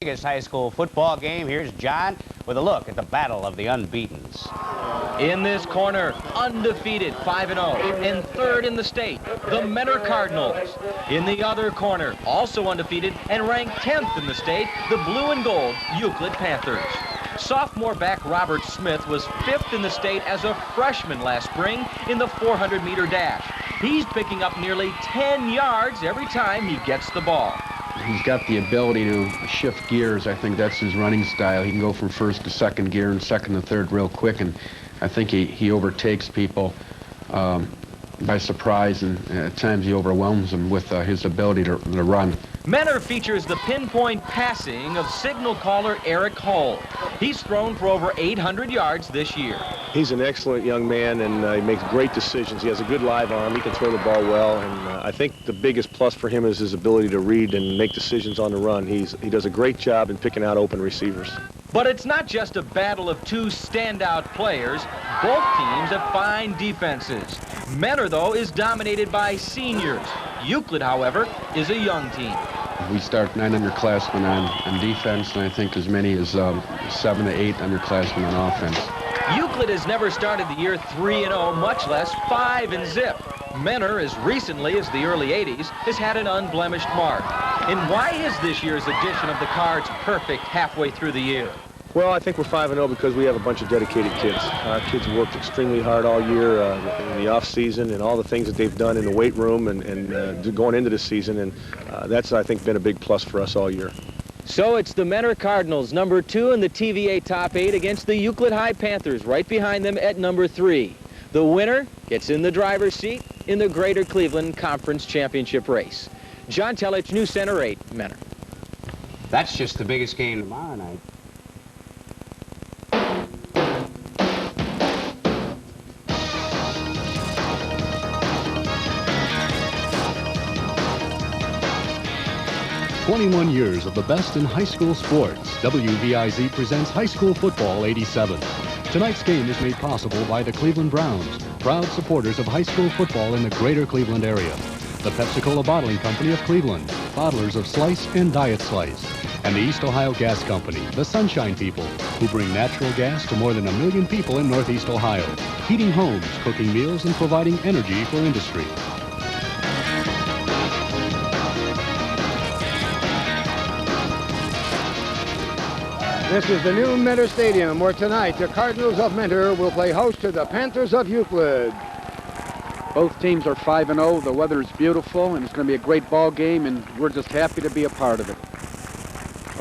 Biggest high school football game. Here's John with a look at the battle of the unbeatens. In this corner, undefeated 5-0 and third in the state, the Mentor Cardinals. In the other corner, also undefeated and ranked 10th in the state, the blue and gold Euclid Panthers. Sophomore back Robert Smith was 5th in the state as a freshman last spring in the 400-meter dash. He's picking up nearly 10 yards every time he gets the ball. He's got the ability to shift gears. I think that's his running style. He can go from first to second gear and second to third real quick, and I think he overtakes people by surprise, and at times he overwhelms them with his ability to run. Mentor features the pinpoint passing of signal caller Eric Hull. He's thrown for over 800 yards this year. He's an excellent young man, and he makes great decisions. He has a good live arm. He can throw the ball well, and I think the biggest plus for him is his ability to read and make decisions on the run. He does a great job in picking out open receivers. But it's not just a battle of two standout players. Both teams have fine defenses. Mentor, though, is dominated by seniors. Euclid, however, is a young team. We start 9 underclassmen on defense, and I think as many as 7 to 8 underclassmen on offense. Euclid has never started the year 3-0, much less 5-0. Mentor, as recently as the early 80s, has had an unblemished mark. And why is this year's edition of the Cards perfect halfway through the year? Well, I think we're 5-0 because we have a bunch of dedicated kids. Our kids worked extremely hard all year in the off season, and all the things that they've done in the weight room and going into the season, and that's, I think, been a big plus for us all year. So it's the Mentor Cardinals, number 2 in the TVA Top 8 against the Euclid High Panthers, right behind them at number 3. The winner gets in the driver's seat in the Greater Cleveland Conference Championship race. John Telich, News Center 8, Mentor. That's just the biggest game tomorrow night. "21 years of the best in high school sports. WVIZ presents High School Football 87. Tonight's game is made possible by the Cleveland Browns, proud supporters of high school football in the greater Cleveland area. The Pepsi-Cola Bottling Company of Cleveland, bottlers of Slice and Diet Slice. And the East Ohio Gas Company, the Sunshine People, who bring natural gas to more than 1 million people in Northeast Ohio, heating homes, cooking meals, and providing energy for industry. This is the new Mentor Stadium, where tonight the Cardinals of Mentor will play host to the Panthers of Euclid. Both teams are 5-0. The weather is beautiful, and it's going to be a great ball game, and we're just happy to be a part of it.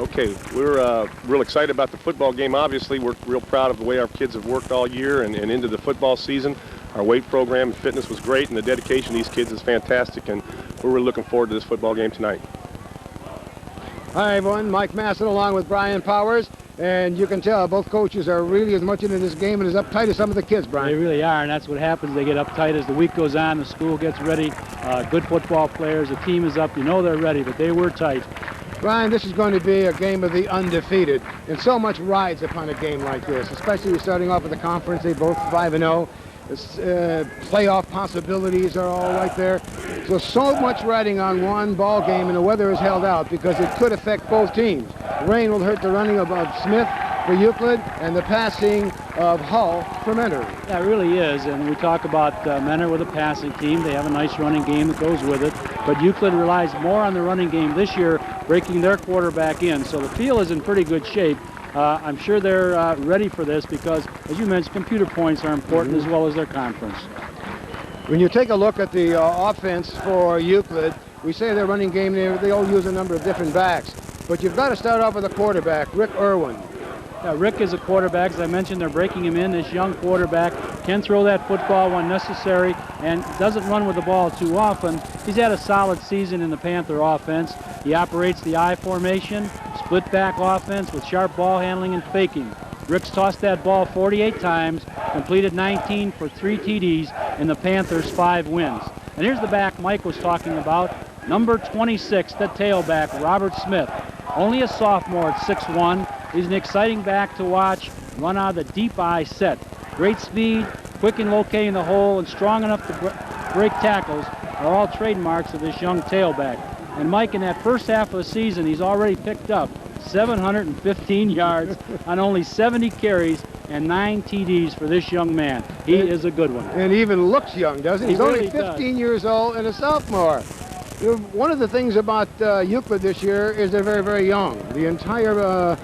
Okay, we're real excited about the football game. Obviously, we're real proud of the way our kids have worked all year and into the football season. Our weight program and fitness was great, and the dedication of these kids is fantastic, and we're really looking forward to this football game tonight. Hi, everyone. Mike Masson along with Brian Powers. And you can tell both coaches are really as much into this game and as uptight as some of the kids, Brian. They really are, and that's what happens. They get uptight as the week goes on. The school gets ready. Good football players. The team is up. You know they're ready, but they were tight. Brian, this is going to be a game of the undefeated. And so much rides upon a game like this, especially starting off with the conference. They both 5-0. Playoff possibilities are all right there. So much riding on one ball game, and the weather is held out because it could affect both teams. Rain will hurt the running of Smith for Euclid and the passing of Hull for Mentor. Yeah, it really is, and we talk about Mentor with a passing team. They have a nice running game that goes with it, but Euclid relies more on the running game this year, breaking their quarterback in, so the field is in pretty good shape. I'm sure they're ready for this because, as you mentioned, computer points are important as well as their conference. When you take a look at the offense for Euclid, we say their running game, they all use a number of different backs. But you've got to start off with a quarterback, Rick Irwin. Yeah, Rick is a quarterback. As I mentioned, they're breaking him in. This young quarterback can throw that football when necessary and doesn't run with the ball too often. He's had a solid season in the Panther offense. He operates the I formation, split back offense with sharp ball handling and faking. Rick's tossed that ball 48 times, completed 19 for 3 TDs, and the Panthers' 5 wins. And here's the back Mike was talking about, number 26, the tailback, Robert Smith. Only a sophomore at 6'1". He's an exciting back to watch, run out of the deep I set. Great speed, quick in locating the hole, and strong enough to break tackles are all trademarks of this young tailback. And Mike, in that first half of the season, he's already picked up 715 yards on only 70 carries and 9 TDs for this young man. He is a good one. And he even looks young, doesn't he? He's really only 15 years old and a sophomore. You know, one of the things about Euclid this year is they're very, very young. The entire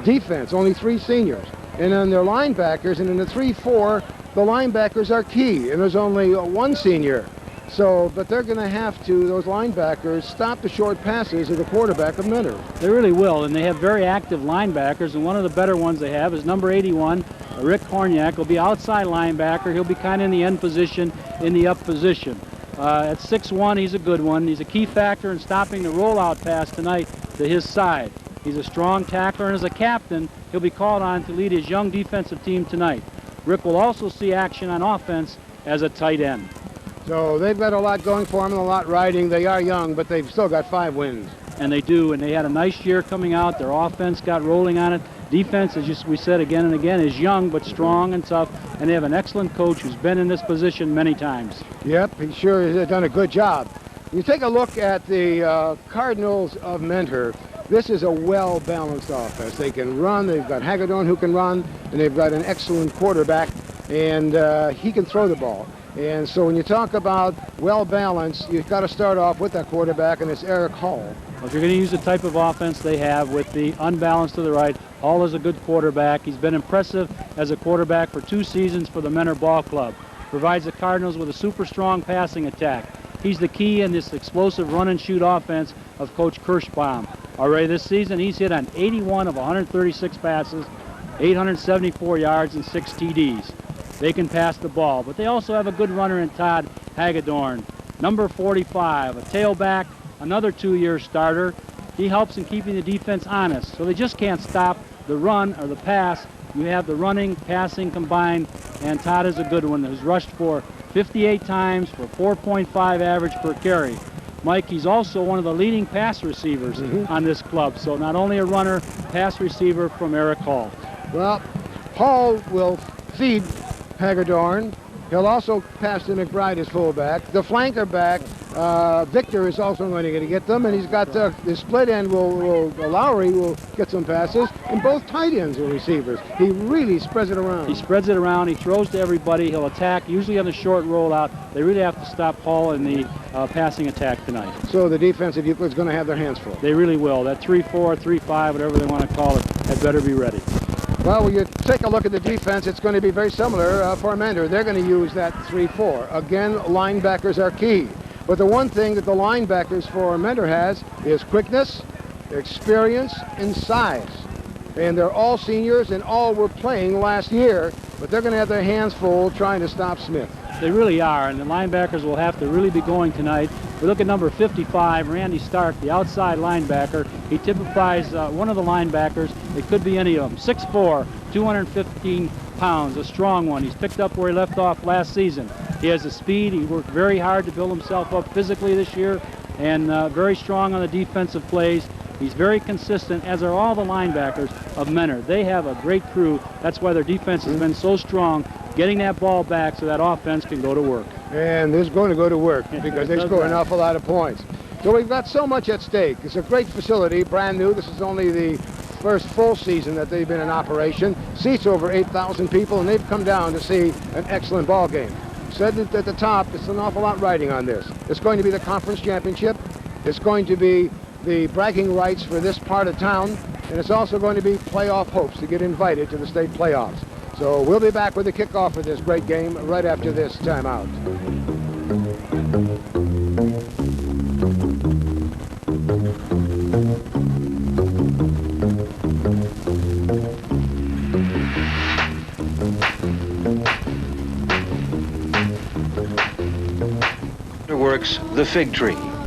defense, only 3 seniors. And then their linebackers, and in the 3-4, the linebackers are key, and there's only 1 senior. So, but they're going to have to, those linebackers, stop the short passes of the quarterback of Mentor. They really will, and they have very active linebackers, and one of the better ones they have is number 81, Rick Horniak. Will be outside linebacker. He'll be kind of in the end position, in the up position. At 6'1", he's a good one. He's a key factor in stopping the rollout pass tonight to his side. He's a strong tackler, and as a captain, he'll be called on to lead his young defensive team tonight. Rick will also see action on offense as a tight end. So they've got a lot going for them and a lot riding. They are young, but they've still got 5 wins. And they do, and they had a nice year coming out. Their offense got rolling on it. Defense, as we said again and again, is young but strong and tough, and they have an excellent coach who's been in this position many times. Yep, he sure has done a good job. You take a look at the Cardinals of Mentor. This is a well-balanced offense. They can run. They've got Hagedorn who can run, and they've got an excellent quarterback, and he can throw the ball. And so when you talk about well-balanced, you've got to start off with that quarterback, and it's Eric Hall. Well, if you're going to use the type of offense they have with the unbalanced to the right, Hall is a good quarterback. He's been impressive as a quarterback for 2 seasons for the Mentor Ball Club. Provides the Cardinals with a super strong passing attack. He's the key in this explosive run-and-shoot offense of Coach Kirschbaum. Already this season, he's hit on 81 of 136 passes, 874 yards, and 6 TDs. They can pass the ball, but they also have a good runner in Todd Hagedorn. Number 45, a tailback, another 2-year starter. He helps in keeping the defense honest, so they just can't stop the run or the pass. You have the running, passing combined, and Todd is a good one who's rushed for 58 times for 4.5 average per carry. Mike, he's also one of the leading pass receivers on this club, so not only a runner, pass receiver from Eric Hall. Well, Hall will feed Hagedorn. He'll also pass to McBride as fullback. The flanker back, Victor is also going to get them, and he's got the split end. Lowry will get some passes, and both tight ends are receivers. He really spreads it around. He spreads it around. He throws to everybody. He'll attack, usually on the short rollout. They really have to stop Hall in the passing attack tonight. So the defense of Euclid's going to have their hands full. They really will. That 3-4, 3-5, whatever they want to call it, had better be ready. Well, when you take a look at the defense, it's going to be very similar for Mentor. They're going to use that 3-4. Again, linebackers are key. But the one thing that the linebackers for Mentor has is quickness, experience, and size. And they're all seniors, and all were playing last year, but they're going to have their hands full trying to stop Smith. They really are, and the linebackers will have to really be going tonight. We look at number 55, Randy Stark, the outside linebacker. He typifies one of the linebackers. It could be any of them. 6'4", 215 pounds, a strong one. He's picked up where he left off last season. He has the speed. He worked very hard to build himself up physically this year, and very strong on the defensive plays. He's very consistent, as are all the linebackers of Mentor. They have a great crew. That's why their defense has been so strong, getting that ball back so that offense can go to work. And this is going to go to work because they score an awful lot of points. So we've got so much at stake. It's a great facility, brand new. This is only the first full season that they've been in operation. Seats over 8,000 people, and they've come down to see an excellent ball game. Said it at the top, it's an awful lot riding on this. It's going to be the conference championship. It's going to be the bragging rights for this part of town, and it's also going to be playoff hopes to get invited to the state playoffs. So we'll be back with the kickoff of this great game right after this timeout. Works the fig tree.